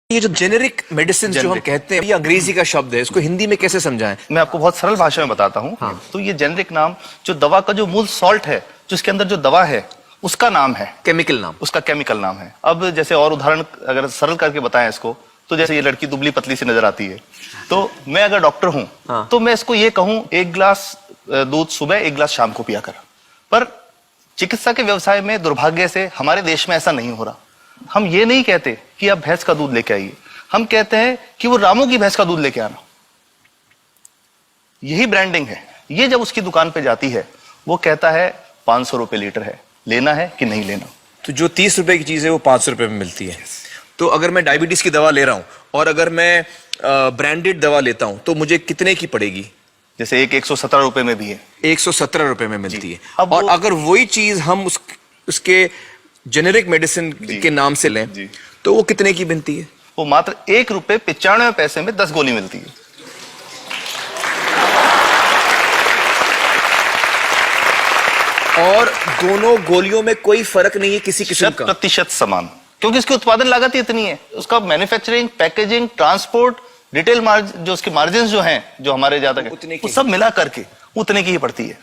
ये जो generic medicine जो हम कहते हैं, ये अंग्रेजी का शब्द है, इसको हिंदी में कैसे समझाएं? मैं आपको बहुत सरल भाषा में बताता हूँ। हाँ। तो ये जेनेरिक नाम जो दवा का जो मूल सॉल्ट है, जो इसके अंदर जो दवा है उसका नाम है, केमिकल नाम, उसका केमिकल नाम है। अब जैसे और उदाहरण अगर सरल करके बताएं इसको, तो जैसे ये लड़की दुबली पतली सी नजर आती है, तो मैं अगर डॉक्टर हूं हाँ। तो मैं इसको ये कहूं 1 गिलास दूध सुबह 1 गिलास शाम को पिया कर। पर चिकित्सा के व्यवसाय में दुर्भाग्य से हमारे देश में ऐसा नहीं हो रहा। हम ये नहीं कहते कि आप भैंस का दूध लेके आइए, हम कहते हैं कि वो रामू की भैंस का दूध लेके आना। यही ब्रांडिंग है। ये जब उसकी दुकान पे जाती है, वो कहता है 500 रुपए लीटर है, लेना है कि नहीं लेना। तो जो 30 रुपए की चीज है वो 500 रुपए में मिलती है। तो अगर मैं डायबिटीज की दवा ले रहा हूं और अगर मैं ब्रांडेड दवा लेता हूं तो मुझे कितने की पड़ेगी? जैसे एक 117 रुपए में भी है, 117 रुपए में मिलती है। और अगर वही चीज हम उसके जेनेरिक मेडिसिन के नाम से लें तो वो कितने की बनती है? वो मात्र 1 रुपए 95 पैसे में 10 गोली मिलती है। और दोनों गोलियों में कोई फर्क नहीं है किसी किस्म का? 100% समान, क्योंकि इसकी उत्पादन लागत ही इतनी है। उसका manufacturing, packaging, transport, retail margin, जो उसके मार्जिन जो हैं, जो हमारे ज्यादा वो सब मिला करके उतने की ही पड़ती है।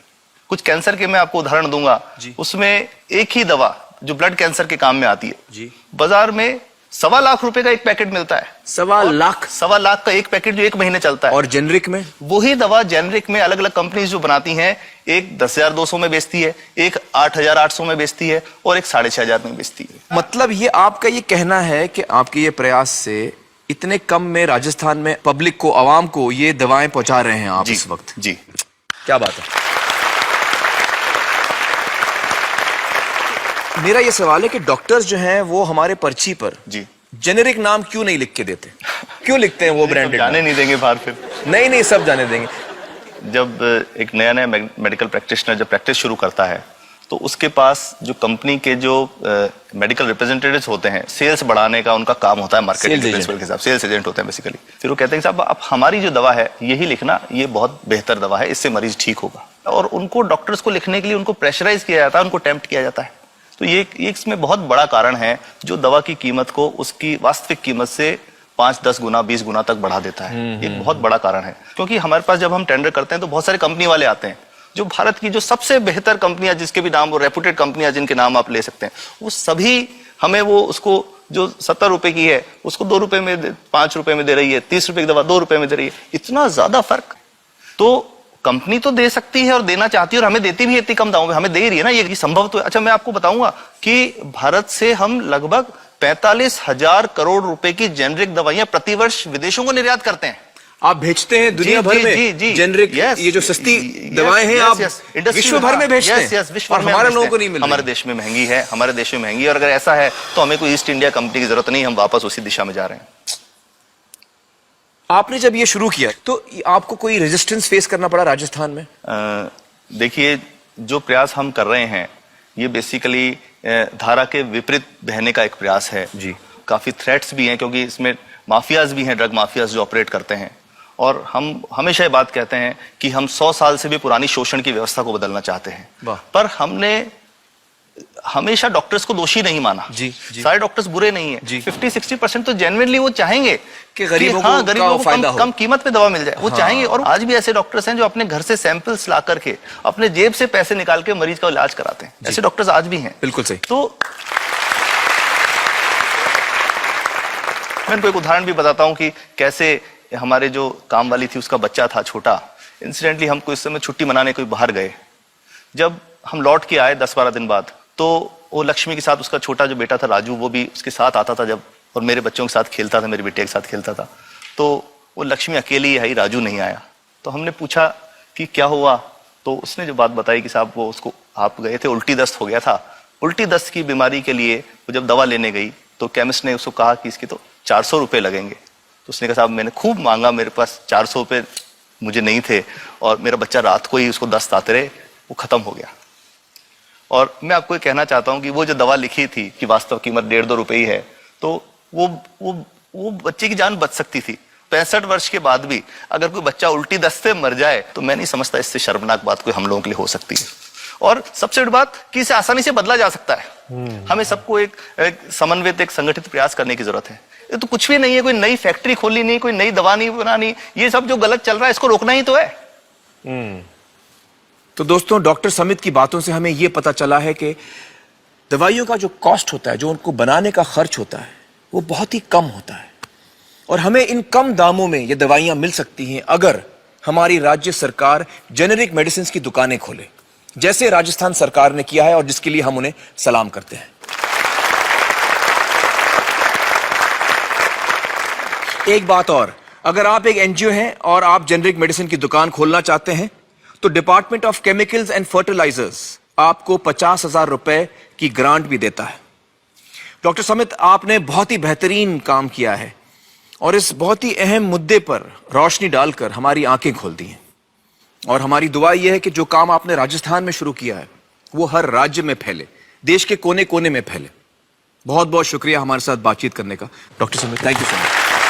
कुछ कैंसर के मैं आपको उदाहरण दूंगा, उसमें एक ही दवा जो ब्लड कैंसर के काम में आती है, बाजार में 1.25 लाख रुपए का एक पैकेट मिलता है। 1.25 लाख का एक पैकेट जो 1 महीने चलता है। और जेनरिक में वही दवा जेनरिक में अलग अलग कंपनीज जो बनाती हैं, एक 10,200 में बेचती है, एक 8,800 में बेचती है और एक 6,500 में बेचती है। मतलब ये आपका ये कहना है कि आपके ये प्रयास से इतने कम में राजस्थान में पब्लिक को, आवाम को ये दवाएं पहुंचा रहे हैं आप इस वक्त? जी, क्या बात है। मेरा ये सवाल है कि डॉक्टर्स जो हैं वो हमारे पर्ची पर जेनेरिक नाम क्यों नहीं लिख के देते? क्यों लिखते हैं वो ब्रांडेड? जाने नहीं देंगे बाहर फिर? नहीं, सब जाने देंगे। जब एक नया मेडिकल प्रैक्टिशनर जब प्रैक्टिस शुरू करता है, तो उसके पास जो कंपनी के जो मेडिकल रिप्रेजेंटेटिव्स होते हैं, सेल्स बढ़ाने का उनका काम होता है, मार्केटिंग प्रिंसिपल के हिसाब से सेल्स एजेंट होते हैं बेसिकली। फिर वो कहते हैं साहब आप हमारी जो दवा है यही लिखना, ये बहुत बेहतर दवा है, इससे मरीज ठीक होगा। और उनको डॉक्टर्स को लिखने के लिए उनको प्रेशराइज किया जाता है, उनको टेम्प्ट किया जाता है। तो ये इसमें बहुत बड़ा कारण है जो दवा की कीमत को उसकी वास्तविक कीमत से 5, 10 गुना, 20 गुना तक बढ़ा देता है। एक बहुत बड़ा कारण है, क्योंकि हमारे पास जब हम टेंडर करते हैं तो बहुत सारे कंपनी वाले आते हैं, जो भारत की जो सबसे बेहतर कंपनियां, जिसके भी नाम वो रेपुटेड कंपनियां जिनके नाम आप ले सकते हैं, वो सभी हमें वो उसको जो 70 रुपए की है उसको 2 रुपए में, 5 रुपए में दे रही है। 30 रुपए की दवा 2 रुपए में दे रही है। इतना ज्यादा फर्क तो कंपनी तो दे सकती है और देना चाहती है, और हमें देती भी है इतनी कम दामों में, हमें दे रही है ना, ये संभव तो है। अच्छा, मैं आपको बताऊंगा कि भारत से हम लगभग 45,000 करोड़ रुपए की जेनरिक दवाइयां प्रतिवर्ष विदेशों को निर्यात करते हैं। आप भेजते हैं दुनिया भर में जेनरिक, ये जो सस्ती दवाएं हैं आप विश्व भर में भेजते हैं, और हमारे लोगों को नहीं मिल रही। हमारे देश में महंगी है, हमारे देश में महंगी है, और अगर ऐसा है तो हमें कोई ईस्ट इंडिया कंपनी की जरूरत नहीं, हम वापस उसी दिशा में जा रहे हैं। आपने जब ये शुरू किया तो आपको कोई रेजिस्टेंस फेस करना पड़ा राजस्थान में? देखिए, जो प्रयास हम कर रहे हैं ये बेसिकली धारा के विपरीत बहने का एक प्रयास है जी। काफी थ्रेट्स भी हैं, क्योंकि इसमें माफियाज भी हैं, ड्रग माफियाज जो ऑपरेट करते हैं। और हम हमेशा ये बात कहते हैं कि हम 100 साल से भी पुरानी शोषण की व्यवस्था को बदलना चाहते हैं, पर हमने हमेशा डॉक्टर्स को दोषी नहीं माना। सारे डॉक्टर्स बुरे नहीं है। 50-60% तो जेन्युइनली वो चाहेंगे कि गरीबों को कम कीमत पे दवा मिल जाए, वो चाहेंगे। और आज भी ऐसे डॉक्टर्स हैं जो अपने घर से सैंपल्स ला करके अपने जेब से पैसे निकाल के मरीज का इलाज कराते हैं। ऐसे डॉक्टर्स आज भी हैं। बिल्कुल सही। तो मैं इनको एक उदाहरण भी बताता हूँ कि कैसे हमारे जो काम वाली थी, उसका बच्चा था छोटा। इंसिडेंटली हम इस समय छुट्टी मनाने कोई बाहर गए। जब हम लौट के आए 10-12 दिन बाद, तो वो लक्ष्मी के साथ उसका छोटा जो बेटा था राजू, वो भी उसके साथ आता था जब, और मेरे बच्चों के साथ खेलता था, मेरे बेटे के साथ खेलता था। तो वो लक्ष्मी अकेली आई, राजू नहीं आया। तो हमने पूछा कि क्या हुआ, तो उसने जो बात बताई कि साहब वो उसको, आप गए थे, उल्टी दस्त हो गया था। उल्टी दस्त की बीमारी के लिए वो जब दवा लेने गई तो केमिस्ट ने उसको कहा कि इसके तो 400 रुपये लगेंगे। तो उसने कहा साहब मैंने खूब मांगा, मेरे पास 400 रुपये मुझे नहीं थे, और मेरा बच्चा रात को ही उसको दस्त आते रहे, वो खत्म हो गया। और मैं आपको ये कहना चाहता हूं कि वो जो दवा लिखी थी कि वास्तव कीमत 1.5-2 रुपए ही है, तो वो बच्चे की जान बच सकती थी। 65 वर्ष के बाद भी अगर कोई बच्चा उल्टी दस्त से मर जाए तो मैं नहीं समझता इससे शर्मनाक बात कोई हम लोगों के लिए हो सकती है। और सबसे बड़ी बात कि इसे आसानी से बदला जा सकता है। हमें सबको एक समन्वित, एक संगठित प्रयास करने की जरूरत है। ये तो कुछ भी नहीं है, कोई नई फैक्ट्री खोलनी नहीं, कोई नई दवा नहीं बनानी, ये सब जो गलत चल रहा है इसको रोकना ही तो है। तो दोस्तों, डॉक्टर समित की बातों से हमें यह पता चला है कि दवाइयों का जो कॉस्ट होता है, जो उनको बनाने का खर्च होता है, वो बहुत ही कम होता है और हमें इन कम दामों में ये दवाइयां मिल सकती हैं अगर हमारी राज्य सरकार जेनेरिक मेडिसिन की दुकानें खोले, जैसे राजस्थान सरकार ने किया है और जिसके लिए हम उन्हें सलाम करते हैं। एक बात और, अगर आप एक एनजीओ हैं और आप जेनेरिक मेडिसिन की दुकान खोलना चाहते हैं तो department of chemicals and fertilisers आपको 50,000 रुपए की ग्रांट भी देता है। डॉक्टर समित, आपने बहुत ही बेहतरीन काम किया है और इस बहुत ही अहम मुद्दे पर रोशनी डालकर हमारी आंखें खोल दी हैं और हमारी दुआ यह है कि जो काम आपने राजस्थान में शुरू किया है वो हर राज्य में फैले, देश के कोने कोने में फैले। बहुत बहुत शुक्रिया हमारे साथ बातचीत करने का doctor Samit. Thank you so much.